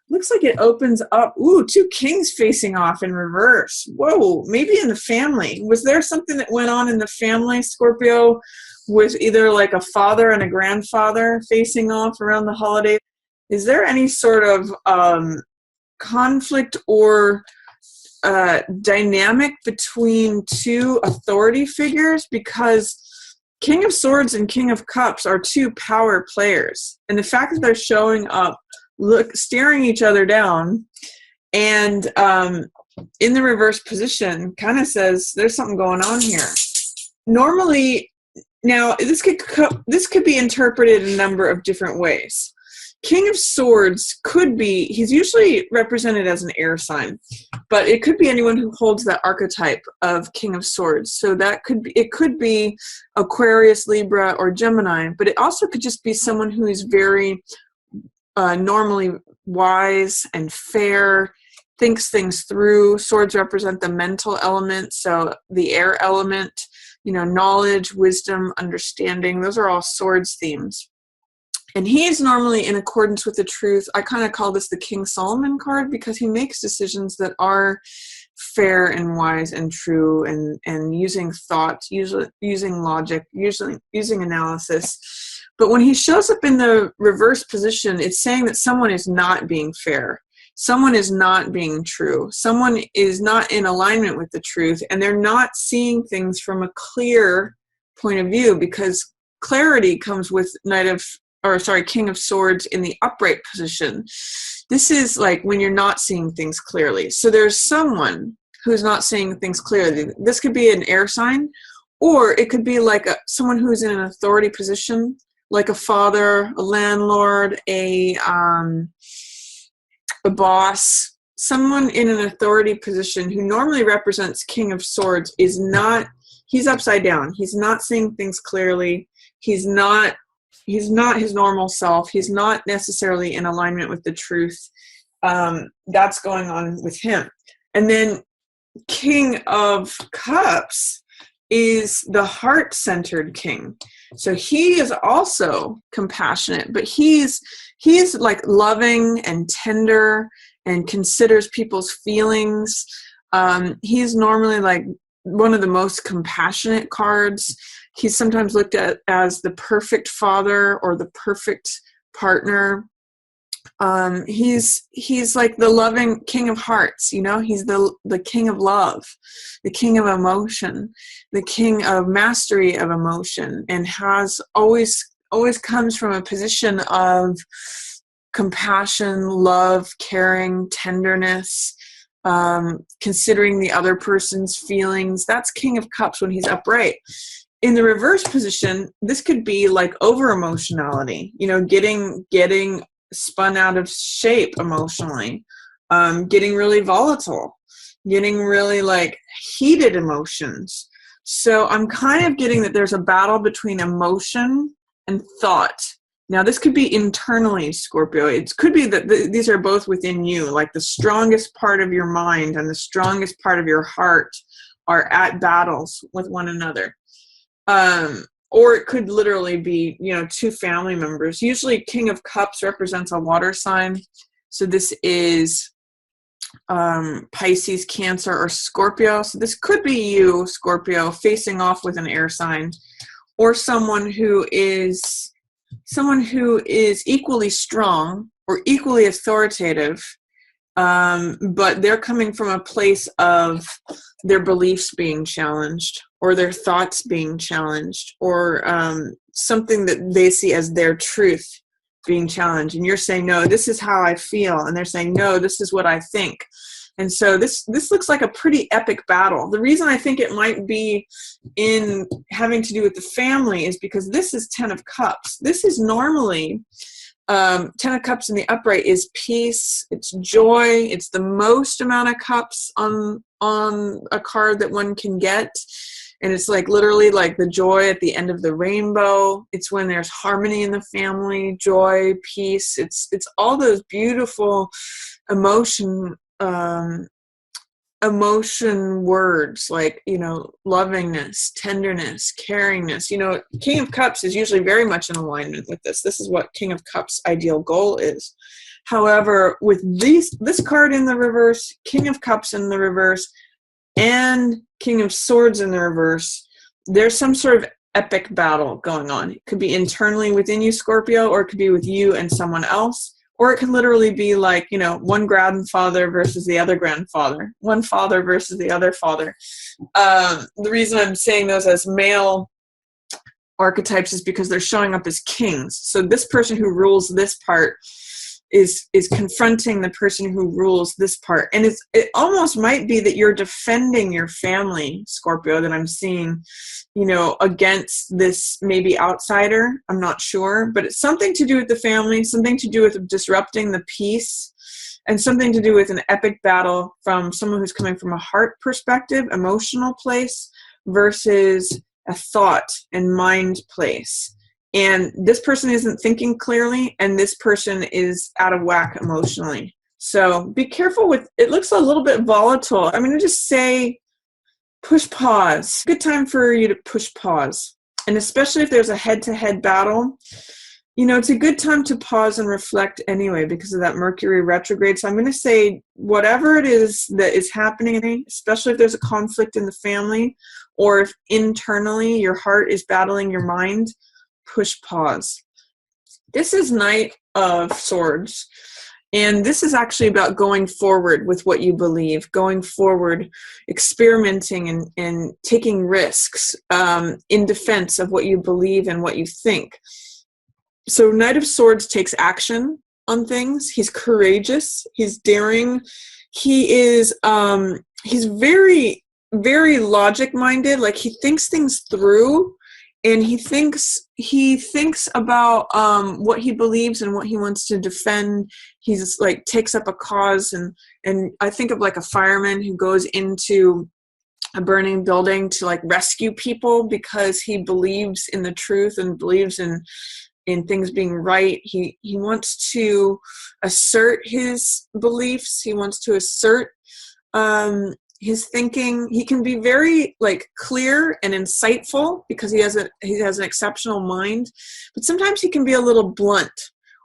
looks like it opens up. Ooh, two kings facing off in reverse. Whoa, maybe in the family. Was there something that went on in the family, Scorpio, with either like a father and a grandfather facing off around the holiday? Is there any sort of conflict or dynamic between two authority figures? Because King of Swords and King of Cups are two power players. And the fact that they're showing up, staring each other down, and in the reverse position kind of says there's something going on here. Normally, now this could be interpreted in a number of different ways. King of Swords could be, he's usually represented as an air sign, but it could be anyone who holds that archetype of King of Swords. So it could be Aquarius, Libra, or Gemini, but it also could just be someone who is very normally wise and fair, thinks things through. Swords represent the mental element, so the air element, knowledge, wisdom, understanding, those are all swords themes. And he is normally in accordance with the truth. I kind of call this the King Solomon card because he makes decisions that are fair and wise and true, and using thought, using logic, using analysis. But when he shows up in the reverse position, it's saying that someone is not being fair. Someone is not being true. Someone is not in alignment with the truth, and they're not seeing things from a clear point of view, because clarity comes with King of Swords in the upright position. This is like when you're not seeing things clearly. So there's someone who's not seeing things clearly. This could be an air sign, or it could be like someone who's in an authority position, like a father, a landlord, a boss. Someone in an authority position who normally represents King of Swords he's upside down. He's not seeing things clearly. He's not his normal self. He's not necessarily in alignment with the truth. That's going on with him. And then King of Cups is the heart-centered king. So he is also compassionate, but he's like loving and tender and considers people's feelings. He's normally like one of the most compassionate cards. He's sometimes looked at as the perfect father or the perfect partner. He's like the loving king of hearts, he's the king of love, the king of emotion, the king of mastery of emotion, and has always comes from a position of compassion, love, caring, tenderness, considering the other person's feelings. That's King of Cups when he's upright. In the reverse position, this could be like over emotionality, getting spun out of shape emotionally, getting really volatile, getting really like heated emotions. So I'm kind of getting that there's a battle between emotion and thought. Now this could be internally, Scorpio. It could be that these are both within you, like the strongest part of your mind and the strongest part of your heart are at battles with one another. Or it could literally be, two family members. Usually King of Cups represents a water sign. So this is Pisces, Cancer, or Scorpio. So this could be you, Scorpio, facing off with an air sign, or someone who is equally strong or equally authoritative, but they're coming from a place of their beliefs being challenged, or their thoughts being challenged, or something that they see as their truth being challenged. And you're saying, no, this is how I feel. And they're saying, no, this is what I think. And so this looks like a pretty epic battle. The reason I think it might be in having to do with the family is because this is 10 of Cups. This is normally 10 of Cups in the upright is peace, it's joy, it's the most amount of cups on a card that one can get. And it's like literally like the joy at the end of the rainbow. It's when there's harmony in the family, joy, peace. It's all those beautiful emotion words, like, lovingness, tenderness, caringness. King of Cups is usually very much in alignment with this. This is what King of Cups' ideal goal is. However, with this card in the reverse, King of Cups in the reverse, and King of Swords in the reverse, there's some sort of epic battle going on. It could be internally within you, Scorpio, or it could be with you and someone else. Or it could literally be like, one grandfather versus the other grandfather, one father versus the other father. The reason I'm saying those as male archetypes is because they're showing up as kings. So this person who rules this part is confronting the person who rules this part. And it almost might be that you're defending your family, Scorpio, that I'm seeing, against this maybe outsider. I'm not sure, but it's something to do with the family, something to do with disrupting the peace, and something to do with an epic battle from someone who's coming from a heart perspective, emotional place, versus a thought and mind place. And this person isn't thinking clearly, and this person is out of whack emotionally. So be careful with, it looks a little bit volatile. I'm going to just say push pause. Good time for you to push pause. And especially if there's a head-to-head battle, it's a good time to pause and reflect anyway because of that Mercury retrograde. So I'm going to say whatever it is that is happening, especially if there's a conflict in the family or if internally your heart is battling your mind, push pause. This is Knight of Swords, and this is actually about going forward with what you believe, going forward, experimenting and taking risks in defense of what you believe and what you think. So Knight of Swords takes action on things. He's courageous. He's daring. He is he's very, very logic-minded. Like he thinks things through, and he thinks about what he believes and what he wants to defend. He's like takes up a cause, and I think of like a fireman who goes into a burning building to like rescue people because he believes in the truth and believes in things being right. He wants to assert his beliefs. He wants to assert his thinking. He can be very like clear and insightful because he has an exceptional mind, but sometimes he can be a little blunt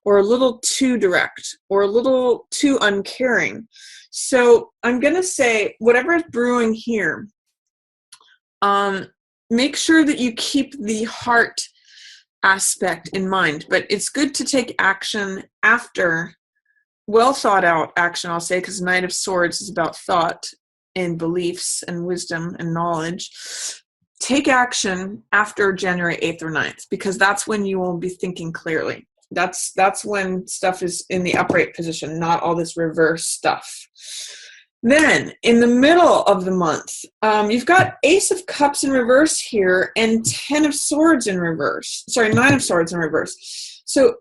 or a little too direct or a little too uncaring. So I'm going to say whatever is brewing here, make sure that you keep the heart aspect in mind, but it's good to take action after well thought out action, I'll say, because Knight of Swords is about thought and beliefs and wisdom and knowledge. Take action after January 8th or 9th, because that's when you will be thinking clearly. That's when stuff is in the upright position, not all this reverse stuff. Then, in the middle of the month, you've got Ace of Cups in reverse here and 10 of Swords in reverse. Sorry, 9 of Swords in reverse. So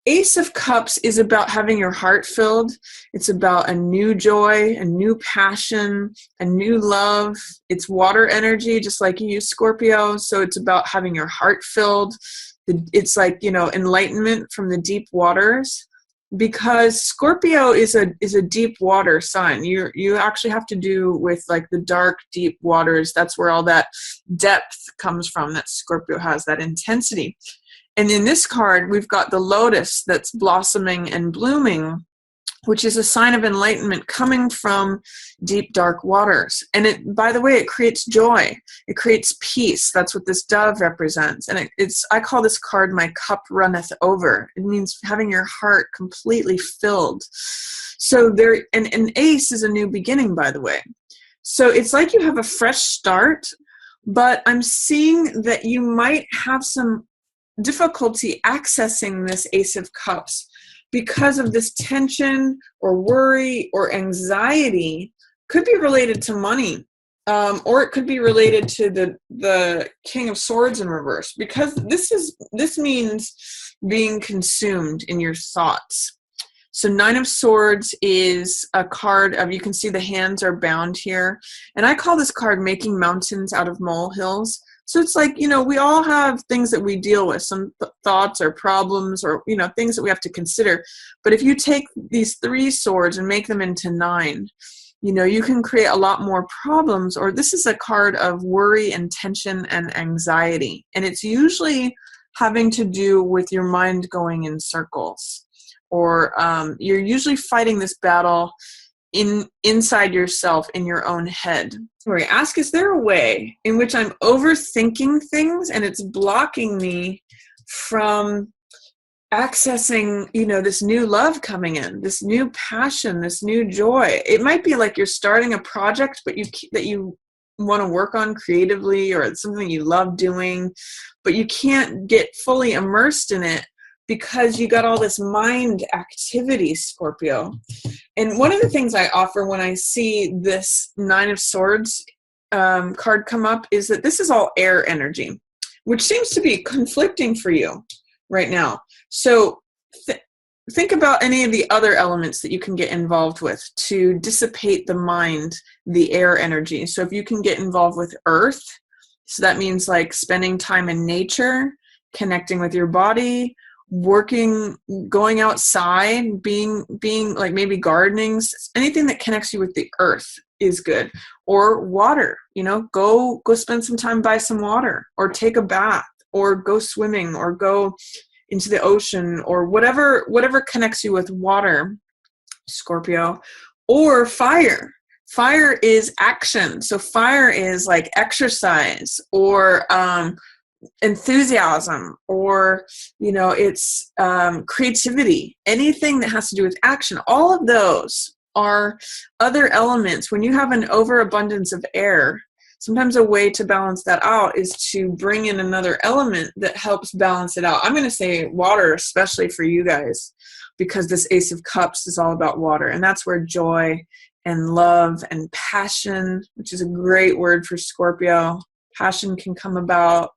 Ace of Cups is about having your heart filled. It's about a new joy, a new passion, a new love. It's water energy, just like you, Scorpio. So it's about having your heart filled. It's like, enlightenment from the deep waters. Because Scorpio is a deep water sign. You actually have to do with like the dark, deep waters. That's where all that depth comes from, that Scorpio has, that intensity. And in this card, we've got the lotus that's blossoming and blooming, which is a sign of enlightenment coming from deep, dark waters. And by the way, it creates joy. It creates peace. That's what this dove represents. And I call this card my cup runneth over. It means having your heart completely filled. So an ace is a new beginning, by the way. So it's like you have a fresh start, but I'm seeing that you might have some difficulty accessing this Ace of Cups because of this tension or worry or anxiety. Could be related to money, or it could be related to the King of Swords in reverse, because this means being consumed in your thoughts. So 9 of Swords is a card of, you can see the hands are bound here, and I call this card making mountains out of molehills. So it's like, we all have things that we deal with, some thoughts or problems or, things that we have to consider. But if you take these 3 swords and make them into 9, you can create a lot more problems. Or this is a card of worry and tension and anxiety. And it's usually having to do with your mind going in circles. or you're usually fighting this battle inside yourself, in your own head. Where you ask, is there a way in which I'm overthinking things and it's blocking me from accessing, this new love coming in, this new passion, this new joy? It might be like you're starting a project, but that you want to work on creatively, or it's something you love doing, but you can't get fully immersed in it because you got all this mind activity, Scorpio. And one of the things I offer when I see this Nine of Swords card come up is that this is all air energy, which seems to be conflicting for you right now. So think about any of the other elements that you can get involved with to dissipate the mind, the air energy. So if you can get involved with earth, so that means like spending time in nature, connecting with your body, working, going outside, being like maybe gardening, anything that connects you with the earth is good. Or water, go spend some time by some water, or take a bath, or go swimming, or go into the ocean, or whatever connects you with water, Scorpio. Or fire. Fire is action. So fire is like exercise, or enthusiasm, or it's creativity, anything that has to do with action. All of those are other elements. When you have an overabundance of air, sometimes a way to balance that out is to bring in another element that helps balance it out. I'm going to say water, especially for you guys, because this Ace of Cups is all about water, and that's where joy and love and passion, which is a great word for Scorpio, passion can come about.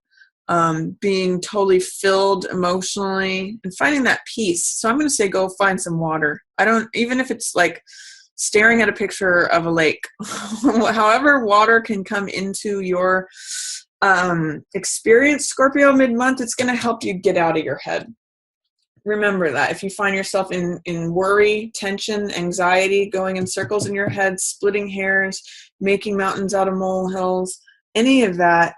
Being totally filled emotionally and finding that peace. So I'm going to say go find some water. Even if it's like staring at a picture of a lake, however water can come into your experience, Scorpio, mid-month, it's going to help you get out of your head. Remember that. If you find yourself in worry, tension, anxiety, going in circles in your head, splitting hairs, making mountains out of molehills, any of that,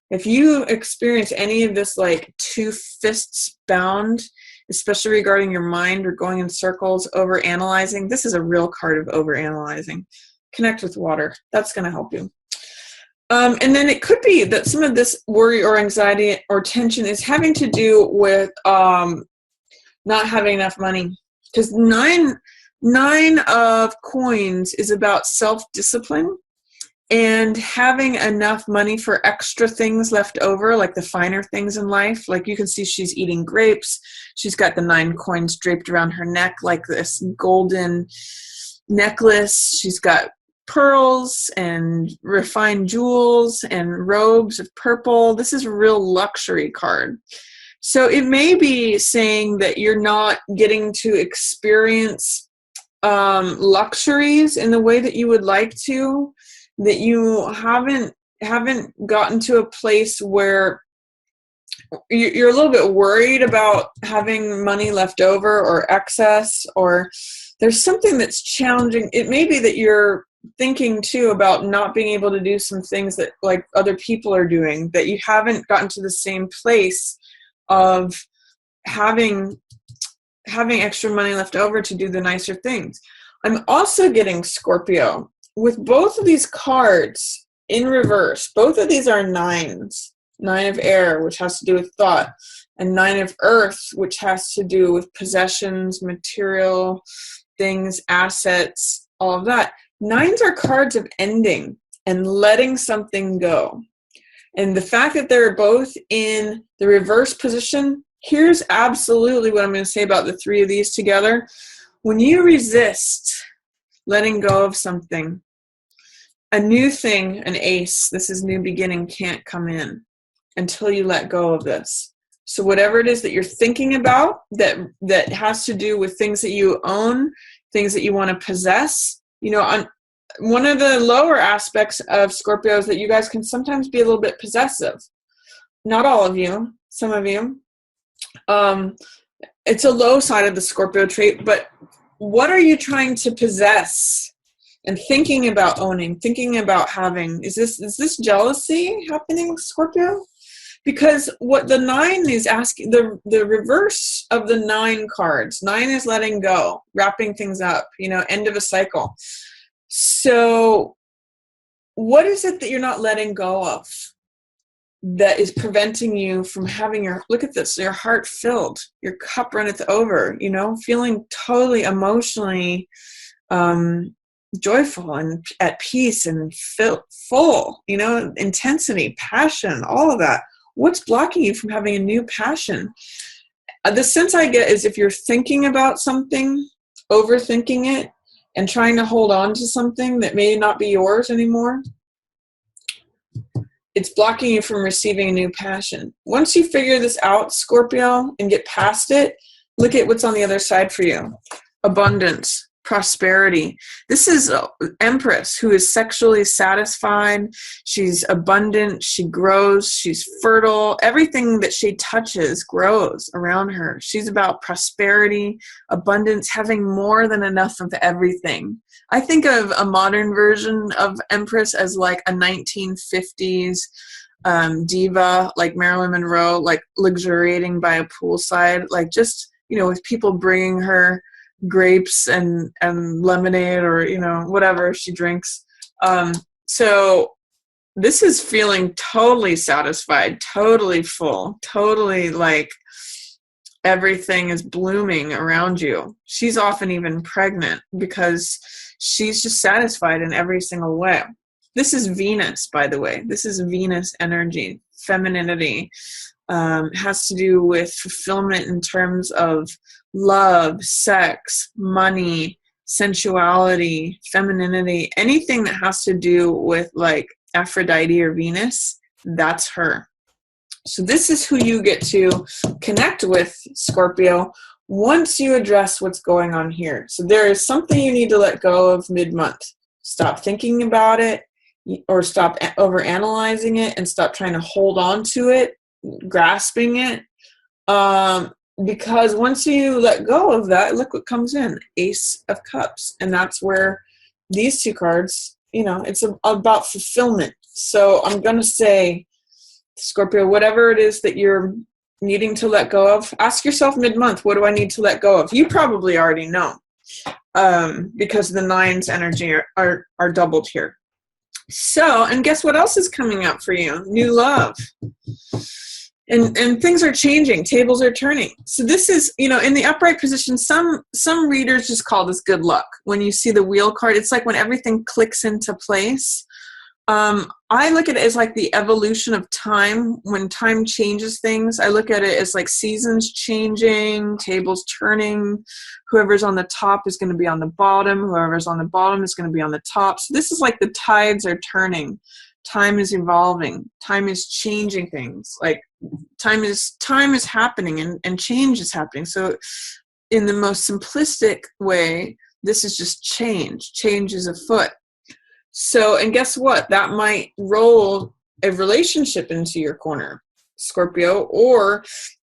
if you experience any of this like two fists bound, especially regarding your mind or going in circles, overanalyzing, this is a real card of overanalyzing. Connect with water. That's going to help you. And then it could be that some of this worry or anxiety or tension is having to do with not having enough money. Because nine of coins is about self-discipline and having enough money for extra things left over, like the finer things in life. Like you can see she's eating grapes. She's got the 9 coins draped around her neck like this golden necklace. She's got pearls and refined jewels and robes of purple. This is a real luxury card. So it may be saying that you're not getting to experience luxuries in the way that you would like to, that you haven't gotten to a place where you're a little bit worried about having money left over or excess, or there's something that's challenging. It may be that you're thinking too about not being able to do some things that like other people are doing, that you haven't gotten to the same place of having extra money left over to do the nicer things. I'm also getting, Scorpio, with both of these cards in reverse. Both of these are 9s. 9 of air, which has to do with thought, and 9 of earth, which has to do with possessions, material things, assets, all of that. 9s are cards of ending and letting something go. And the fact that they're both in the reverse position, here's absolutely what I'm going to say about the 3 of these together. When you resist letting go of something, a new thing, an ace, this is new beginning, can't come in until you let go of this. So whatever it is that you're thinking about that has to do with things that you own, things that you want to possess, on one of the lower aspects of Scorpio is that you guys can sometimes be a little bit possessive. Not all of you, some of you. It's a low side of the Scorpio trait, but what are you trying to possess and thinking about owning, thinking about having? Is this jealousy happening, Scorpio? Because what the 9 is asking, the reverse of the 9 cards, 9 is letting go, wrapping things up, end of a cycle. So what is it that you're not letting go of that is preventing you from having look at this, your heart filled, your cup runneth over, feeling totally emotionally joyful and at peace and full, intensity, passion, all of that. What's blocking you from having a new passion? The sense I get is if you're thinking about something, overthinking it, and trying to hold on to something that may not be yours anymore, it's blocking you from receiving a new passion. Once you figure this out, Scorpio, and get past it, look at what's on the other side for you. Abundance, prosperity. This is Empress, who is sexually satisfied. She's abundant. She grows. She's fertile. Everything that she touches grows around her. She's about prosperity, abundance, having more than enough of everything. I think of a modern version of Empress as like a 1950s diva, like Marilyn Monroe, like luxuriating by a poolside, like just, with people bringing her grapes and lemonade or, whatever she drinks. So this is feeling totally satisfied, totally full, totally like everything is blooming around you. She's often even pregnant because she's just satisfied in every single way. This is Venus, by the way. This is Venus energy, femininity. Has to do with fulfillment in terms of love, sex, money, sensuality, femininity, anything that has to do with like Aphrodite or Venus, that's her. So this is who you get to connect with, Scorpio, once you address what's going on here. So there is something you need to let go of mid-month. Stop thinking about it, or stop overanalyzing it, and stop trying to hold on to it, grasping it. Because once you let go of that, look what comes in, Ace of Cups. And that's where these 2 cards, it's about fulfillment. So I'm going to say, Scorpio, whatever it is that you're needing to let go of, ask yourself mid-month, what do I need to let go of? You probably already know, because the 9's energy are doubled here. So, and guess what else is coming up for you? New love. And things are changing. Tables are turning. So this is, in the upright position, some readers just call this good luck. When you see the wheel card, it's like when everything clicks into place. I look at it as like the evolution of time. When time changes things, I look at it as like seasons changing, tables turning. Whoever's on the top is going to be on the bottom. Whoever's on the bottom is going to be on the top. So this is like the tides are turning. Time is evolving. Time is changing things. Like time is happening and change is happening. So in the most simplistic way, this is just change. Change is afoot. So, and guess what? That might roll a relationship into your corner, Scorpio, or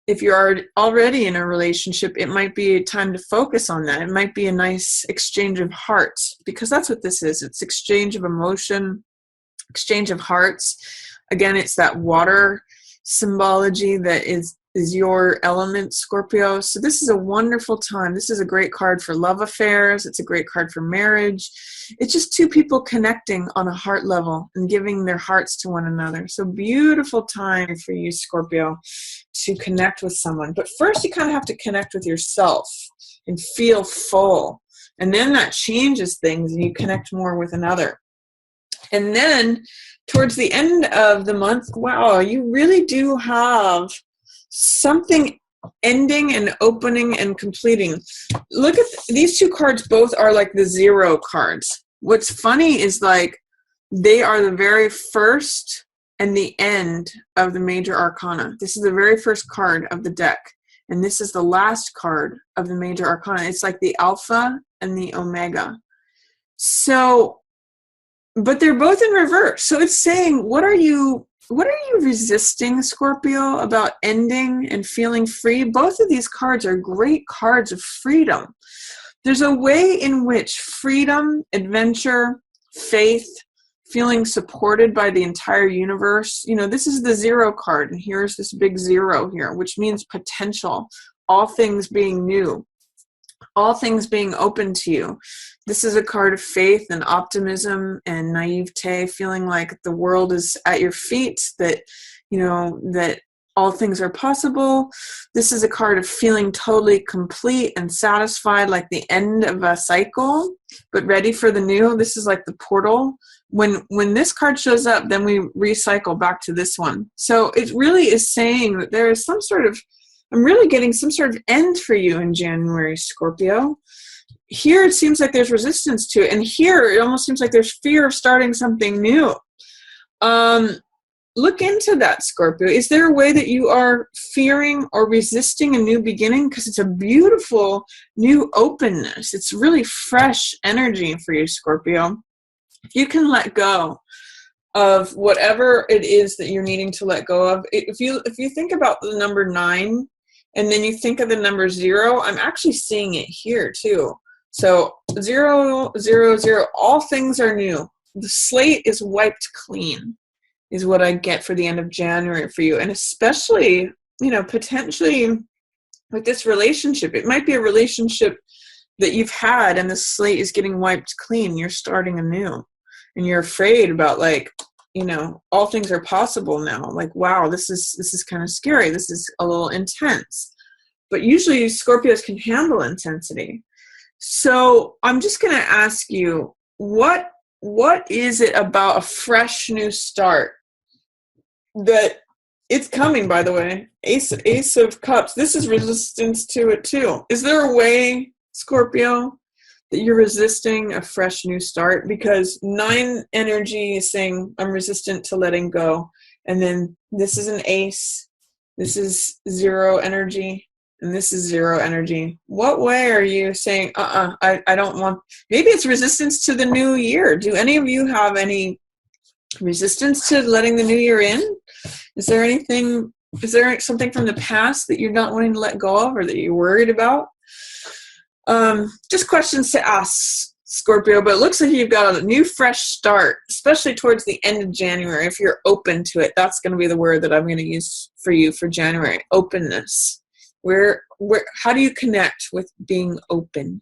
if you're already in a relationship, it might be a time to focus on that. It might be a nice exchange of hearts, because that's what this is. It's exchange of emotion, exchange of hearts. Again, it's that water symbology that is your element, Scorpio. So this is a wonderful time. This is a great card for love affairs. It's a great card for marriage. It's just 2 people connecting on a heart level and giving their hearts to one another. So beautiful time for you, Scorpio, to connect with someone. But first you kind of have to connect with yourself and feel full. And then that changes things and you connect more with another. And then towards the end of the month, wow, you really do have something ending and opening and completing. Look at these 2 cards. Both are like the 0 cards. What's funny is like they are the very first and the end of the major arcana. This is the very first card of the deck, and this is the last card of the major arcana. It's like the alpha and the omega. So, but they're both in reverse. So it's saying, what are you resisting, Scorpio, about ending and feeling free? Both of these cards are great cards of freedom. There's a way in which freedom, adventure, faith, feeling supported by the entire universe. You know, this is the 0 card, and here's this big 0 here, which means potential, all things being new, all things being open to you. This is a card of faith and optimism and naivete, feeling like the world is at your feet, that, you know, that all things are possible. This is a card of feeling totally complete and satisfied, like the end of a cycle, but ready for the new. This is like the portal. When this card shows up, then we recycle back to this one. So it really is saying that there is some sort of, I'm really getting some sort of end for you in January, Scorpio. Here it seems like there's resistance to it, and here it almost seems like there's fear of starting something new. Look into that, Scorpio. Is there a way that you are fearing or resisting a new beginning? Because it's a beautiful new openness. It's really fresh energy for you, Scorpio. If you can let go of whatever it is that you're needing to let go of, if you think about the number 9, and then you think of the number 0, I'm actually seeing it here too. So 0, 0, 0, all things are new. The slate is wiped clean, is what I get for the end of January for you. And especially, you know, potentially with this relationship, it might be a relationship that you've had and the slate is getting wiped clean. You're starting anew and you're afraid about, like, you know, all things are possible now. Like, wow, this is kind of scary. This is a little intense. But usually Scorpios can handle intensity. So I'm just going to ask you, what is it about a fresh new start that it's coming, by the way? Ace of Cups. This is resistance to it too. Is there a way, Scorpio, that you're resisting a fresh new start? Because 9 energy is saying I'm resistant to letting go. And then this is an ace. This is 0 energy. And this is 0 energy. What way are you saying, I don't want, maybe it's resistance to the new year. Do any of you have any resistance to letting the new year in? Is there something from the past that you're not wanting to let go of or that you're worried about? Just questions to ask, Scorpio, but it looks like you've got a new fresh start, especially towards the end of January. If you're open to it, that's going to be the word that I'm going to use for you for January. Openness. How do you connect with being open?